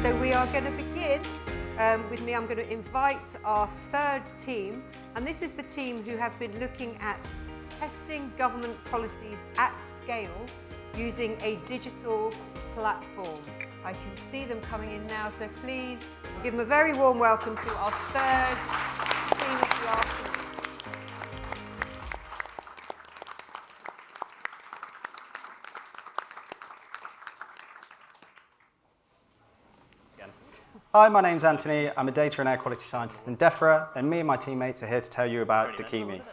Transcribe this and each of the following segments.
So we are going to begin with me. I'm going to invite our third team, and this is the team who have been looking at testing government policies at scale using a digital platform. I can see them coming in now, so please give them a very warm welcome to our third team of the afternoon. Hi, my name's Anthony. I'm a data and air quality scientist in DEFRA, and me and my teammates are here to tell you about Dokimi,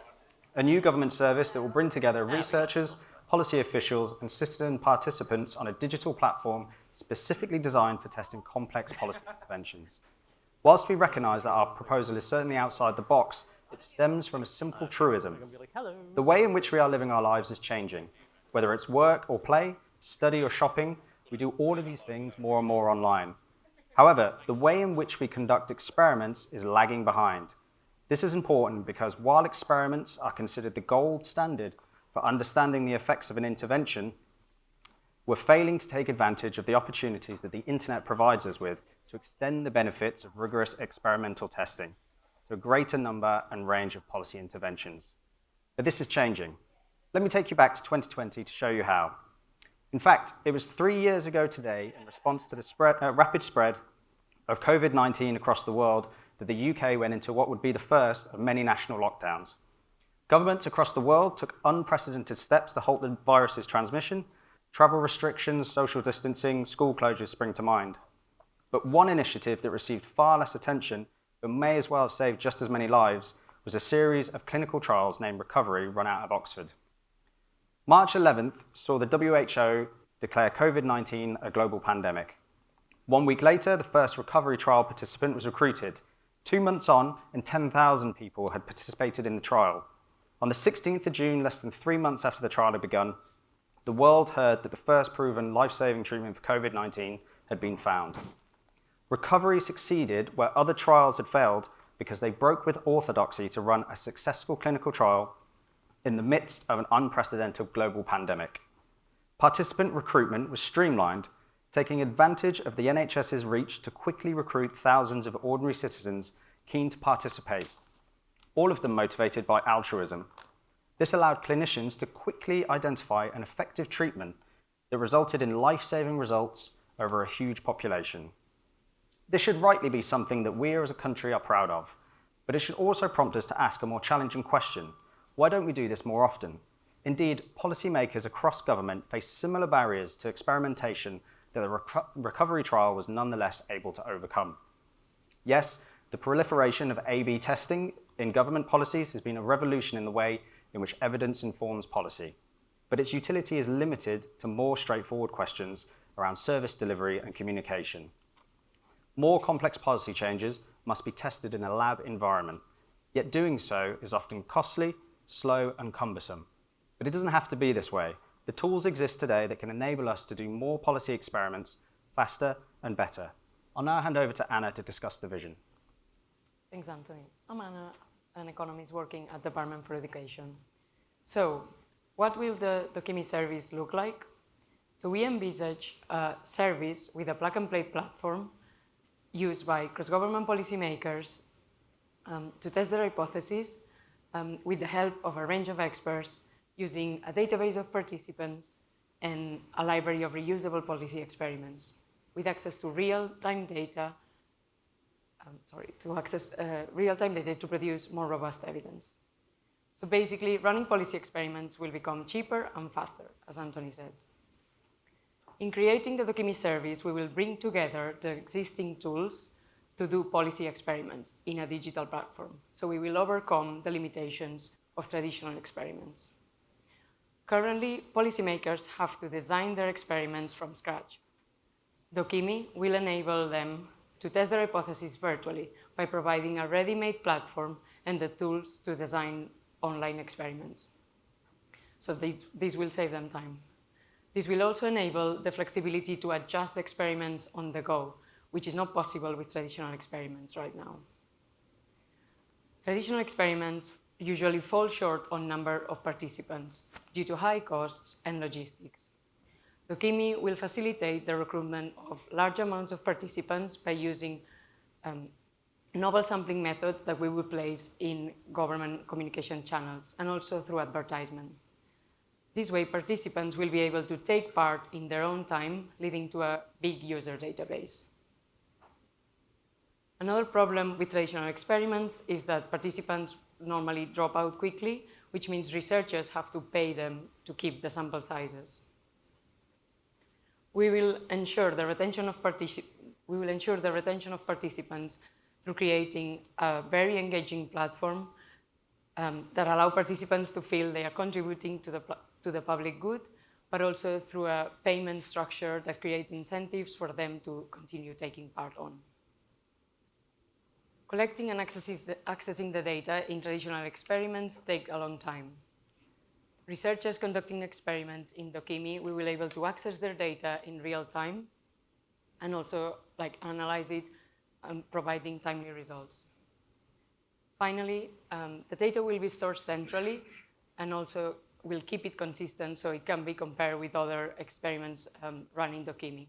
a new government service that will bring together researchers, policy officials, and citizen participants on a digital platform specifically designed for testing complex policy interventions. Whilst we recognise that our proposal is certainly outside the box, it stems from a simple truism. The way in which we are living our lives is changing. Whether it's work or play, study or shopping, we do all of these things more and more online. However, the way in which we conduct experiments is lagging behind. This is important because while experiments are considered the gold standard for understanding the effects of an intervention, we're failing to take advantage of the opportunities that the internet provides us with to extend the benefits of rigorous experimental testing to a greater number and range of policy interventions. But this is changing. Let me take you back to 2020 to show you how. In fact, it was 3 years ago today, in response to the rapid spread of COVID-19 across the world, that the UK went into what would be the first of many national lockdowns. Governments across the world took unprecedented steps to halt the virus's transmission. Travel restrictions, social distancing, school closures spring to mind. But one initiative that received far less attention, but may as well have saved just as many lives, was a series of clinical trials named Recovery, run out of Oxford. March 11th saw the WHO declare COVID-19 a global pandemic. 1 week later, the first recovery trial participant was recruited. 2 months on, and 10,000 people had participated in the trial. On the 16th of June, less than 3 months after the trial had begun, the world heard that the first proven life-saving treatment for COVID-19 had been found. Recovery succeeded where other trials had failed because they broke with orthodoxy to run a successful clinical trial in the midst of an unprecedented global pandemic. Participant recruitment was streamlined, taking advantage of the NHS's reach to quickly recruit thousands of ordinary citizens keen to participate, all of them motivated by altruism. This allowed clinicians to quickly identify an effective treatment that resulted in life-saving results over a huge population. This should rightly be something that we as a country are proud of, but it should also prompt us to ask a more challenging question. Why don't we do this more often? Indeed, policymakers across government face similar barriers to experimentation that the recovery trial was nonetheless able to overcome. Yes, the proliferation of A/B testing in government policies has been a revolution in the way in which evidence informs policy, but its utility is limited to more straightforward questions around service delivery and communication. More complex policy changes must be tested in a lab environment, yet doing so is often costly, slow, and cumbersome. But it doesn't have to be this way. The tools exist today that can enable us to do more policy experiments faster and better. I'll now hand over to Anna to discuss the vision. Thanks, Anthony. I'm Anna, an economist working at the Department for Education. So, what will the Dokimi service look like? So we envisage a service with a plug-and-play platform used by cross-government policymakers to test their hypotheses with the help of a range of experts using a database of participants and a library of reusable policy experiments with access to real-time data to produce more robust evidence. So basically, running policy experiments will become cheaper and faster, as Anthony said. In creating the Dokimi service, we will bring together the existing tools to do policy experiments in a digital platform. So we will overcome the limitations of traditional experiments. Currently, policymakers have to design their experiments from scratch. Dokimi will enable them to test their hypotheses virtually by providing a ready-made platform and the tools to design online experiments. So this will save them time. This will also enable the flexibility to adjust experiments on the go, which is not possible with traditional experiments right now. Traditional experiments usually fall short on number of participants due to high costs and logistics. Dokimi will facilitate the recruitment of large amounts of participants by using novel sampling methods that we will place in government communication channels and also through advertisement. This way, participants will be able to take part in their own time, leading to a big user database. Another problem with traditional experiments is that participants normally drop out quickly, which means researchers have to pay them to keep the sample sizes. We will ensure the retention of participants through creating a very engaging platform that allow participants to feel they are contributing to the public good, but also through a payment structure that creates incentives for them to continue taking part on. Collecting and accessing the data in traditional experiments take a long time. Researchers conducting experiments in Dokimi will be able to access their data in real time and also analyze it, providing timely results. Finally, the data will be stored centrally and also will keep it consistent so it can be compared with other experiments run in Dokimi.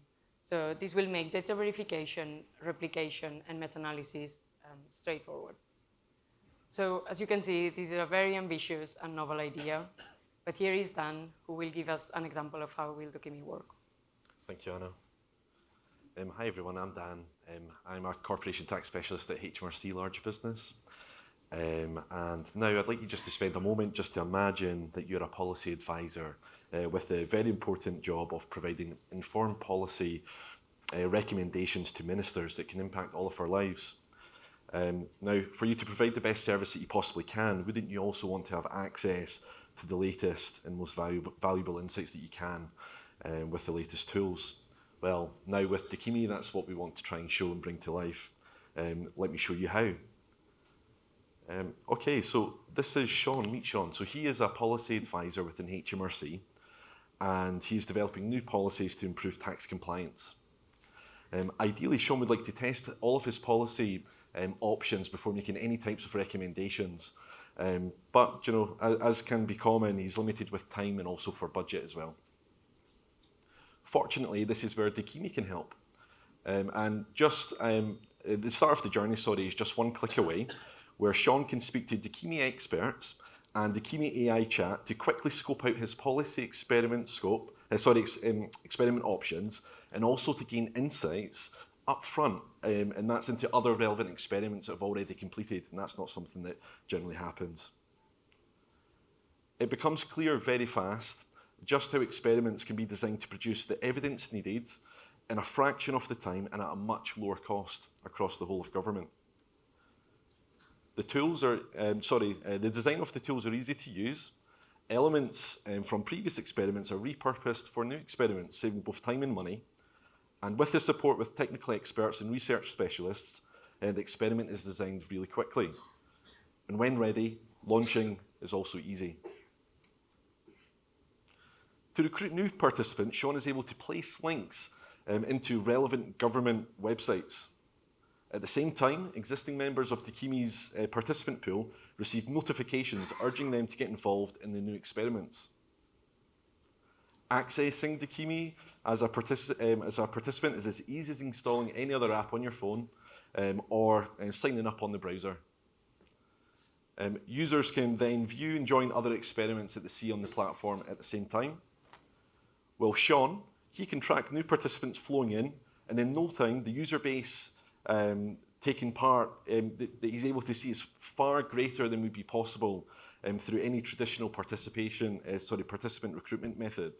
So this will make data verification, replication, and meta-analysis straightforward. So as you can see, this is a very ambitious and novel idea. But here is Dan, who will give us an example of how will Dokimi work. Thank you, Anna. Hi everyone, I'm Dan. I'm a corporation tax specialist at HMRC Large Business. And now I'd like you just to spend a moment just to imagine that you're a policy advisor with the very important job of providing informed policy recommendations to ministers that can impact all of our lives. Now, for you to provide the best service that you possibly can, wouldn't you also want to have access to the latest and most valuable insights that you can with the latest tools? Well, now with Dokimi, that's what we want to try and show and bring to life. Let me show you how. Okay, so this is Sean. Meet Sean. So he is a policy advisor within HMRC, and he's developing new policies to improve tax compliance. Ideally, Sean would like to test all of his policy options before making any types of recommendations. But, you know, as can be common, he's limited with time and also for budget as well. Fortunately, this is where Dokimi can help. And just the start of the journey, is just one click away, where Sean can speak to Dokimi experts and Dokimi AI chat to quickly scope out his policy experiment experiment options, and also to gain insights up front, and that's into other relevant experiments that have already completed, and that's not something that generally happens. It becomes clear very fast just how experiments can be designed to produce the evidence needed in a fraction of the time and at a much lower cost across the whole of government. The tools are, the design of the tools are easy to use. Elements from previous experiments are repurposed for new experiments, saving both time and money. And with the support with technical experts and research specialists, the experiment is designed really quickly. And when ready, launching is also easy. To recruit new participants, Sean is able to place links into relevant government websites. At the same time, existing members of Dokimi's participant pool receive notifications urging them to get involved in the new experiments. Accessing Dokimi as a participant is as easy as installing any other app on your phone or signing up on the browser. Users can then view and join other experiments that they see on the platform at the same time. Well, Sean, he can track new participants flowing in, and in no time, the user base taking part that he's able to see is far greater than would be possible through any traditional participant recruitment method.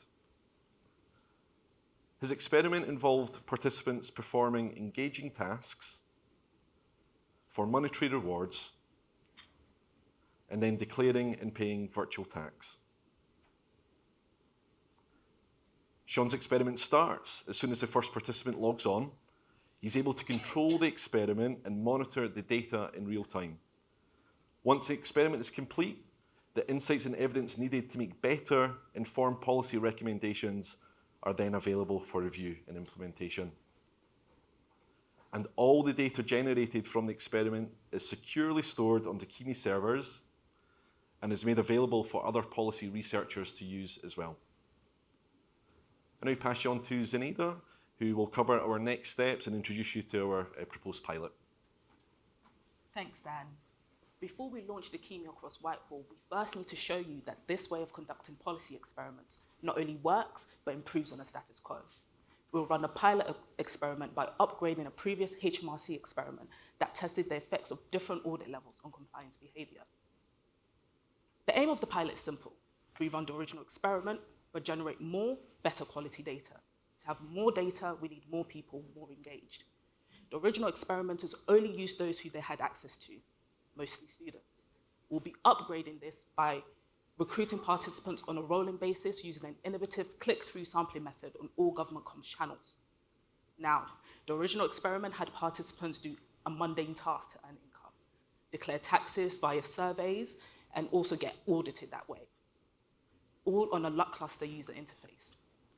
His experiment involved participants performing engaging tasks for monetary rewards and then declaring and paying virtual tax. Sean's experiment starts as soon as the first participant logs on. He's able to control the experiment and monitor the data in real time. Once the experiment is complete, the insights and evidence needed to make better informed policy recommendations are then available for review and implementation. And all the data generated from the experiment is securely stored on Dokimi servers and is made available for other policy researchers to use as well. I now pass you on to Zenaida, who will cover our next steps and introduce you to our proposed pilot. Thanks, Dan. Before we launch Dikimi across Whitehall, we first need to show you that this way of conducting policy experiments not only works, but improves on the status quo. We'll run a pilot experiment by upgrading a previous HMRC experiment that tested the effects of different audit levels on compliance behavior. The aim of the pilot is simple. We run the original experiment, but generate more, better quality data. To have more data, we need more people, more engaged. The original experimenters only used those who they had access to, mostly students. We'll be upgrading this by recruiting participants on a rolling basis using an innovative click-through sampling method on all government comms channels. Now, the original experiment had participants do a mundane task to earn income, declare taxes via surveys, and also get audited that way, all on a Luckluster user interface.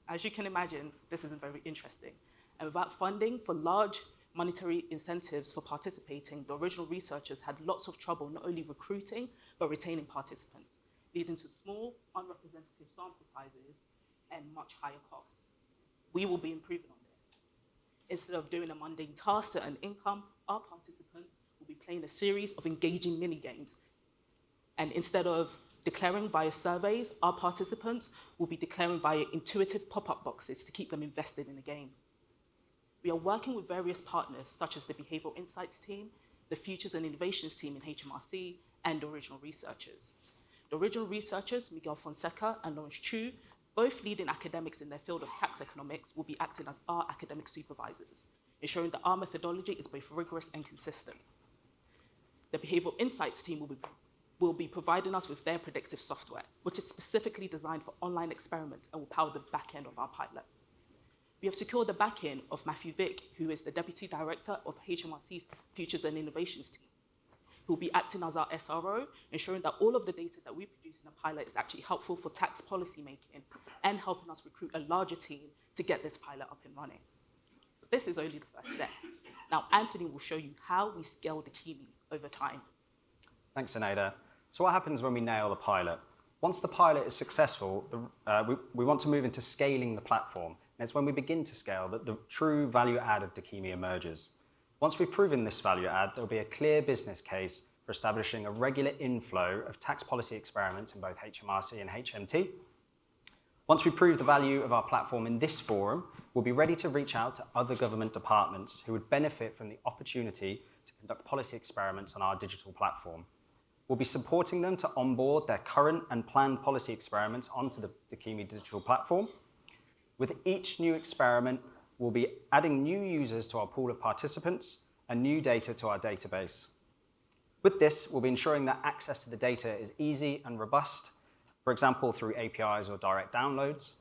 As you can imagine, this isn't very interesting. And without funding for large monetary incentives for participating, the original researchers had lots of trouble not only recruiting, but retaining participants, leading to small, unrepresentative sample sizes and much higher costs. We will be improving on this. Instead of doing a mundane task to earn income, our participants will be playing a series of engaging mini-games. And instead of declaring via surveys, our participants will be declaring via intuitive pop-up boxes to keep them invested in the game. We are working with various partners, such as the Behavioral Insights team, the Futures and Innovations team in HMRC, and the original researchers. The original researchers, Miguel Fonseca and Lawrence Chu, both leading academics in their field of tax economics, will be acting as our academic supervisors, ensuring that our methodology is both rigorous and consistent. The Behavioral Insights team will be providing us with their predictive software, which is specifically designed for online experiments and will power the back end of our pilot. We have secured the back-end of Matthew Vick, who is the Deputy Director of HMRC's Futures and Innovations team, who will be acting as our SRO, ensuring that all of the data that we produce in the pilot is actually helpful for tax policy making and helping us recruit a larger team to get this pilot up and running. But this is only the first step. Now, Anthony will show you how we scale Dikimi over time. Thanks, Zenaida. So what happens when we nail the pilot? Once the pilot is successful, we want to move into scaling the platform. And it's when we begin to scale that the true value add of Dikimi emerges. Once we've proven this value add, there'll be a clear business case for establishing a regular inflow of tax policy experiments in both HMRC and HMT. Once we prove the value of our platform in this forum, we'll be ready to reach out to other government departments who would benefit from the opportunity to conduct policy experiments on our digital platform. We'll be supporting them to onboard their current and planned policy experiments onto the Dikimi digital platform. With each new experiment, we'll be adding new users to our pool of participants and new data to our database. With this, we'll be ensuring that access to the data is easy and robust, for example, through APIs or direct downloads.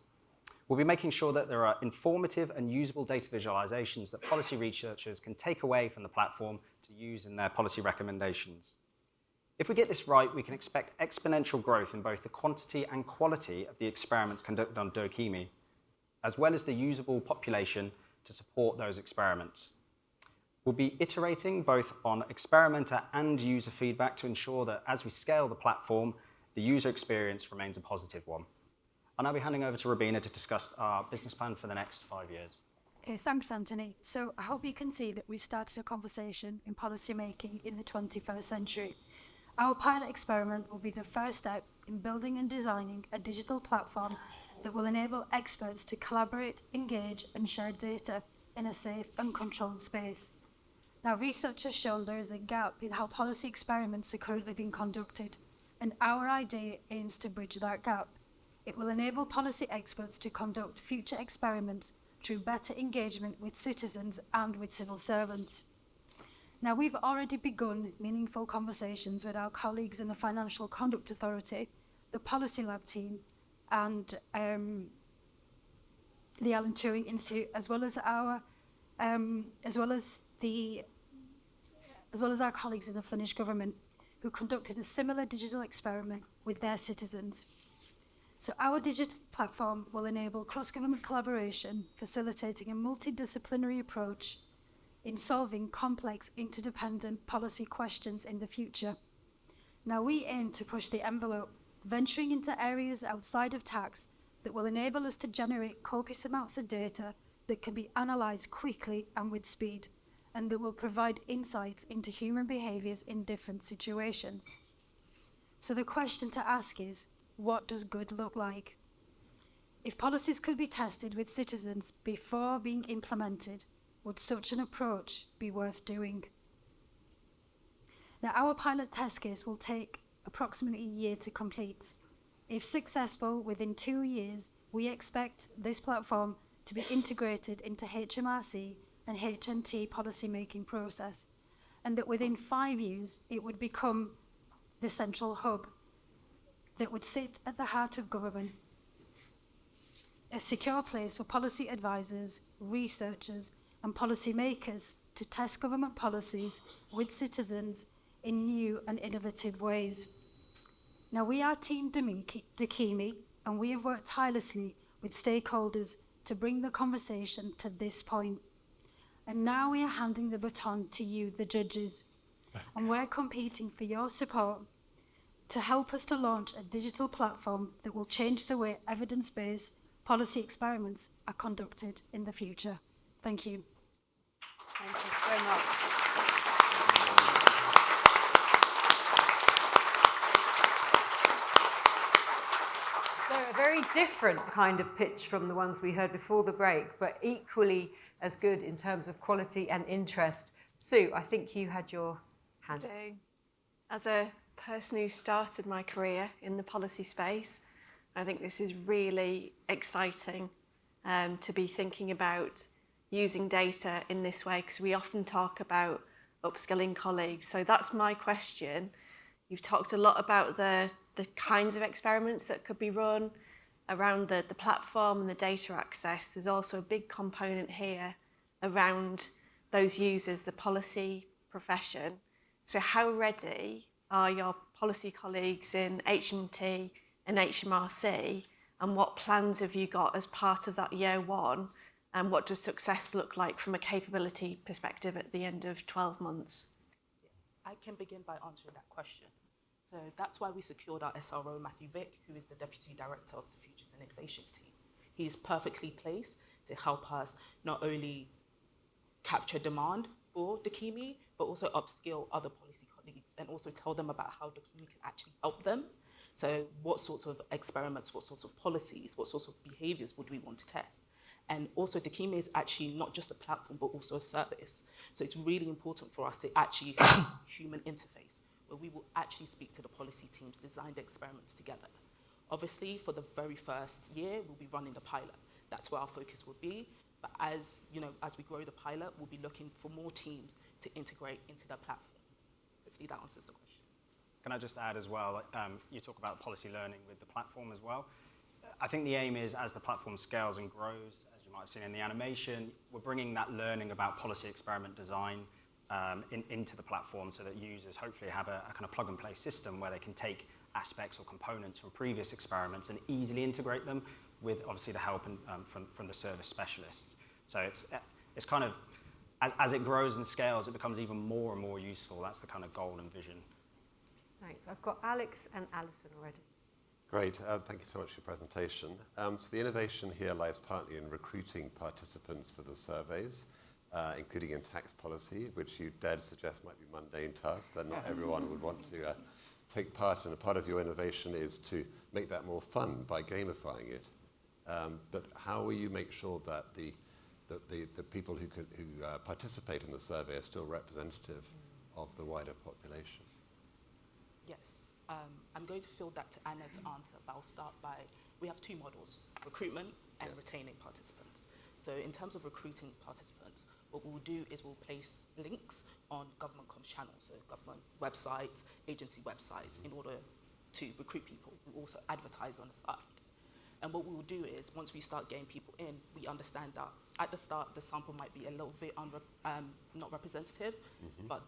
We'll be making sure that there are informative and usable data visualizations that policy researchers can take away from the platform to use in their policy recommendations. If we get this right, we can expect exponential growth in both the quantity and quality of the experiments conducted on Dikimi, as well as the usable population to support those experiments. We'll be iterating both on experimenter and user feedback to ensure that as we scale the platform, the user experience remains a positive one. I'll now be handing over to Robina to discuss our business plan for the next 5 years. Okay, thanks, Anthony. So I hope you can see that we've started a conversation in policy making in the 21st century. Our pilot experiment will be the first step in building and designing a digital platform that will enable experts to collaborate, engage, and share data in a safe and controlled space. Now, research has shown there is a gap in how policy experiments are currently being conducted, and our idea aims to bridge that gap. It will enable policy experts to conduct future experiments through better engagement with citizens and with civil servants. Now, we've already begun meaningful conversations with our colleagues in the Financial Conduct Authority, the Policy Lab team, and the Alan Turing Institute, as well as our colleagues in the Finnish government, who conducted a similar digital experiment with their citizens. So our digital platform will enable cross-government collaboration, facilitating a multidisciplinary approach in solving complex, interdependent policy questions in the future. Now, we aim to push the envelope, venturing into areas outside of tax that will enable us to generate copious amounts of data that can be analysed quickly and with speed, and that will provide insights into human behaviours in different situations. So the question to ask is, what does good look like? If policies could be tested with citizens before being implemented, would such an approach be worth doing? Now, our pilot test case will take approximately a year to complete. If successful, within 2 years, we expect this platform to be integrated into HMRC and HNT policy-making process, and that within 5 years, it would become the central hub that would sit at the heart of government, a secure place for policy advisors, researchers, and policymakers to test government policies with citizens in new and innovative ways. Now, we are Team Dakimi, and we have worked tirelessly with stakeholders to bring the conversation to this point. And now we are handing the baton to you, the judges, and we're competing for your support to help us to launch a digital platform that will change the way evidence-based policy experiments are conducted in the future. Thank you. Thank you so much. So a very different kind of pitch from the ones we heard before the break, but equally as good in terms of quality and interest. Sue, I think you had your hand up. I do. As a person who started my career in the policy space, I think this is really exciting to be thinking about using data in this way, because we often talk about upskilling colleagues. So that's my question. You've talked a lot about the kinds of experiments that could be run around the platform and the data access. There's also a big component here around those users, the policy profession. So how ready are your policy colleagues in HMT and HMRC, and what plans have you got as part of that year one, and what does success look like from a capability perspective at the end of 12 months? I can begin by answering that question. So that's why we secured our SRO, Matthew Vick, who is the Deputy Director of the Futures and Innovations team. He is perfectly placed to help us not only capture demand for Dakimi, but also upskill other policy colleagues and also tell them about how Dakimi can actually help them. So what sorts of experiments, what sorts of policies, what sorts of behaviors would we want to test? And also Dakimi is actually not just a platform, but also a service. So it's really important for us to actually have human interface, where we will actually speak to the policy teams, design the experiments together. Obviously, for the very first year, we'll be running the pilot. That's where our focus will be. But as we grow the pilot, we'll be looking for more teams to integrate into the platform. Hopefully that answers the question. Can I just add as well, you talk about policy learning with the platform as well. I think the aim is, as the platform scales and grows, as you might have seen in the animation, we're bringing that learning about policy experiment design into the platform, so that users hopefully have a kind of plug and play system where they can take aspects or components from previous experiments and easily integrate them with obviously the help from the service specialists. So it's kind of, as it grows and scales, it becomes even more and more useful. That's the kind of goal and vision. Thanks. I've got Alex and Alison already. Great. Thank you so much for your presentation. So the innovation here lies partly in recruiting participants for the surveys, including in tax policy, which you dared suggest might be mundane tasks that not everyone would want to take part in. A part of your innovation is to make that more fun by gamifying it. But how will you make sure that the people who participate in the survey are still representative of the wider population? Yes, I'm going to field that to Anna to answer, but I'll start by, we have two models, recruitment and retaining participants. So in terms of recruiting participants, what we'll do is we'll place links on government comms channels, so government websites, agency websites, in order to recruit people. We also advertise on the side. And what we will do is, once we start getting people in, we understand that at the start, the sample might be a little bit not representative, but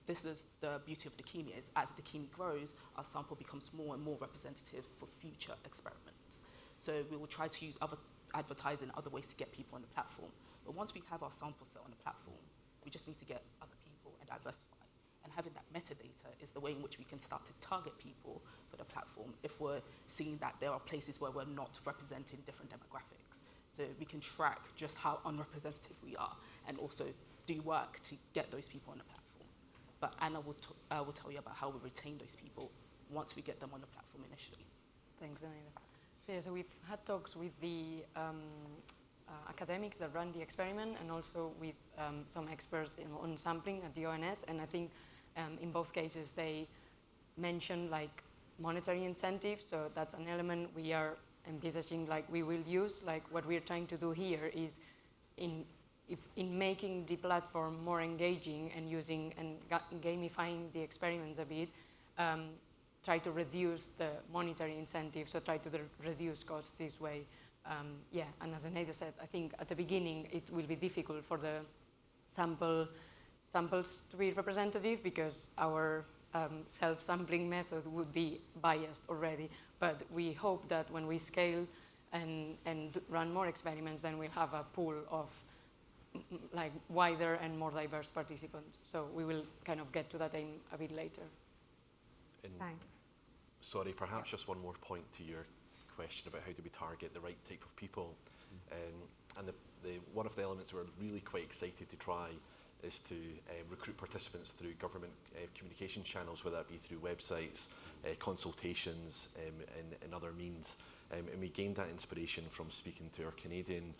this is the beauty of Dakimi, is as Dakimi grows, our sample becomes more and more representative for future experiments. So we will try to use other advertising, other ways to get people on the platform. But once we have our sample set on the platform, we just need to get other people and diversify. And having that metadata is the way in which we can start to target people for the platform if we're seeing that there are places where we're not representing different demographics. So we can track just how unrepresentative we are and also do work to get those people on the platform. But Anna will tell you about how we retain those people once we get them on the platform initially. Thanks, Anita. So, yeah, so we've had talks with the academics that run the experiment and also with some experts on sampling at the ONS, and I think in both cases they mentioned like monetary incentives, so that's an element we are envisaging like we will use. Like what we're trying to do here is in making the platform more engaging and using and gamifying the experiments a bit, try to reduce the monetary incentives, so try to reduce costs this way. Yeah, and as Anita said, I think at the beginning it will be difficult for the samples to be representative because our self-sampling method would be biased already. But we hope that when we scale and run more experiments, then we'll have a pool of like wider and more diverse participants. So we will kind of get to that aim a bit later. Thanks. Sorry, perhaps just one more point to your question about how do we target the right type of people. And one of the elements we're really quite excited to try is to recruit participants through government communication channels, whether that be through websites, consultations, and other means. And we gained that inspiration from speaking to our Canadian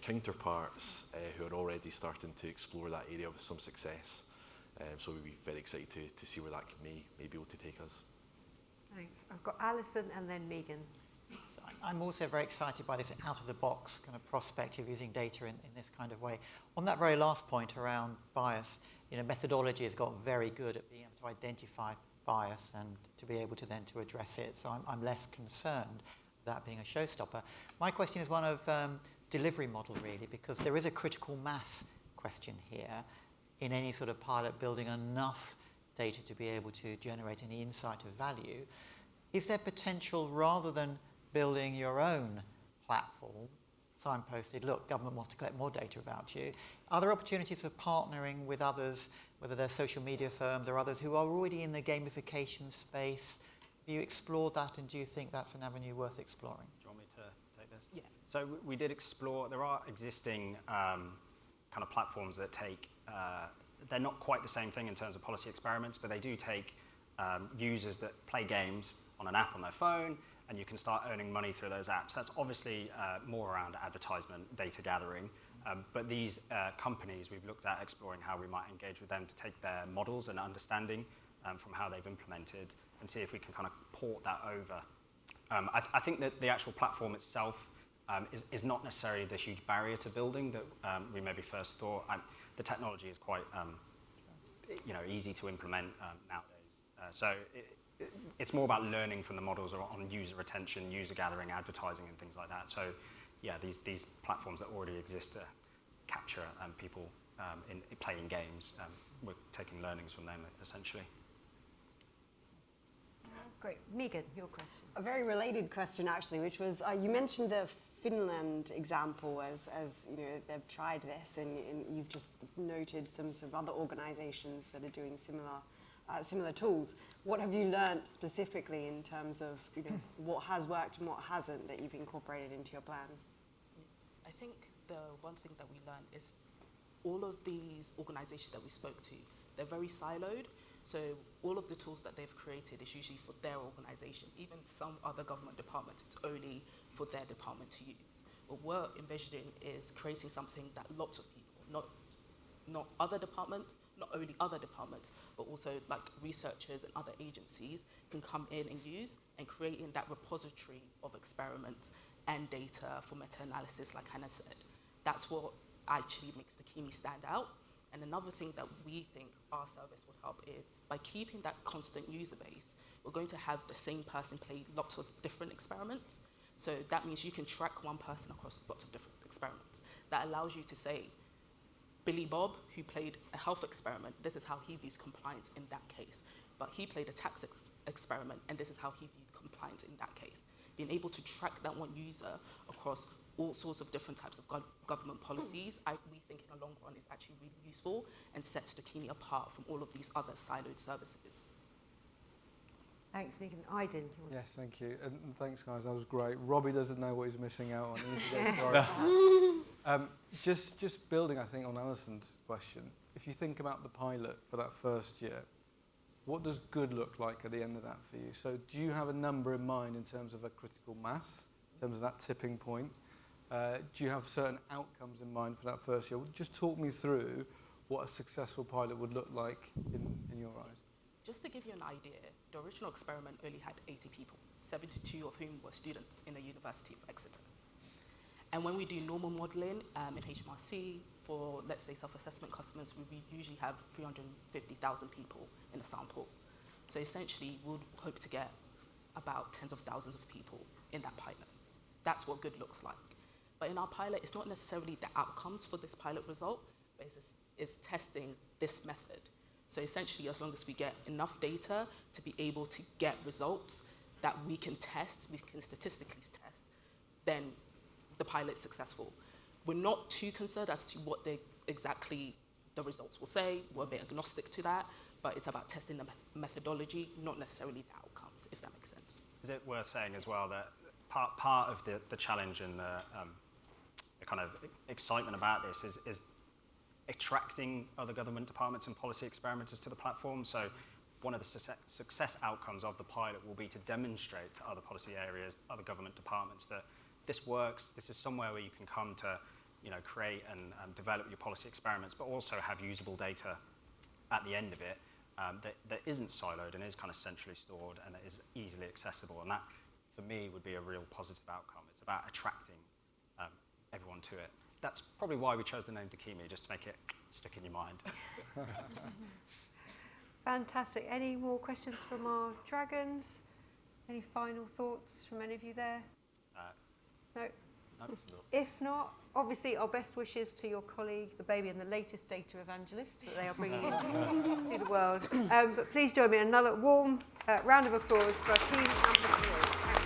counterparts who are already starting to explore that area with some success. So we'll be very excited to see where that may be able to take us. Thanks. I've got Alison and then Megan. So I'm also very excited by this out-of-the-box kind of prospect of using data in this kind of way. On that very last point around bias, methodology has got very good at being able to identify bias and to be able to then to address it. So I'm less concerned that being a showstopper. My question is one of delivery model, really, because there is a critical mass question here in any sort of pilot building enough data to be able to generate any insight of value. Is there potential, rather than building your own platform, signposted, look, government wants to collect more data about you, are there opportunities for partnering with others, whether they're social media firms or others who are already in the gamification space? Have you explored that, and do you think that's an avenue worth exploring? Do you want me to take this? Yeah. So we did explore, there are existing kind of platforms that take, they're not quite the same thing in terms of policy experiments, but they do take users that play games on an app on their phone, and you can start earning money through those apps. That's obviously more around advertisement, data gathering, but these companies, we've looked at exploring how we might engage with them to take their models and understanding from how they've implemented and see if we can kind of port that over. I think that the actual platform itself is not necessarily the huge barrier to building that we maybe first thought. The technology is quite easy to implement nowadays. So it's more about learning from the models on user retention, user gathering, advertising, and things like that. So yeah, these platforms that already exist to capture people in playing games, we're taking learnings from them essentially. Great. Megan, your question. A very related question, actually, which was you mentioned the Finland example as they've tried this, and you've just noted some sort of other organisations that are doing similar tools. What have you learnt specifically in terms of what has worked and what hasn't that you've incorporated into your plans? I think the one thing that we learned is all of these organisations that we spoke to, they're very siloed. So all of the tools that they've created is usually for their organisation. Even some other government departments, it's only for their department to use. What we're envisioning is creating something that lots of people, not other departments, not only other departments, but also like researchers and other agencies can come in and use, and creating that repository of experiments and data for meta-analysis, like Hannah said. That's what actually makes the Kimi stand out. And another thing that we think our service would help is by keeping that constant user base, we're going to have the same person play lots of different experiments. So that means you can track one person across lots of different experiments. That allows you to say, Billy Bob, who played a health experiment, this is how he views compliance in that case. But he played a tax experiment, and this is how he viewed compliance in that case. Being able to track that one user across all sorts of different types of government policies, we think in the long run is actually really useful and sets Dokimi apart from all of these other siloed services. Thanks, Megan. Aydin. Yes, thank you. And thanks, guys. That was great. Robbie doesn't know what he's missing out on. He needs to go just building, I think, on Alison's question. If you think about the pilot for that first year, what does good look like at the end of that for you? So do you have a number in mind in terms of a critical mass, in terms of that tipping point? Do you have certain outcomes in mind for that first year? Just talk me through what a successful pilot would look like in your eyes. Just to give you an idea, the original experiment only had 80 people, 72 of whom were students in the University of Exeter. And when we do normal modelling in HMRC for, let's say, self-assessment customers, we usually have 350,000 people in a sample. So essentially, we'll hope to get about tens of thousands of people in that pilot. That's what good looks like. But in our pilot, it's not necessarily the outcomes for this pilot result, but it's testing this method. So essentially, as long as we get enough data to be able to get results that we can test, we can statistically test, then the pilot's successful. We're not too concerned as to what exactly the results will say. We're a bit agnostic to that, but it's about testing the methodology, not necessarily the outcomes, if that makes sense. Is it worth saying as well that part of the challenge and the kind of excitement about this is attracting other government departments and policy experimenters to the platform? So one of the success outcomes of the pilot will be to demonstrate to other policy areas, other government departments that this works, this is somewhere where you can come to create and develop your policy experiments, but also have usable data at the end of it that isn't siloed and is kind of centrally stored and is easily accessible. And that, for me, would be a real positive outcome. It's about attracting everyone to it. That's probably why we chose the name Dokimi, just to make it stick in your mind. Fantastic. Any more questions from our dragons? Any final thoughts from any of you there? No? No. If not, obviously our best wishes to your colleague, the baby, and the latest data evangelist that they are bringing to the world. But please join me in another warm round of applause for our team Amplifiers.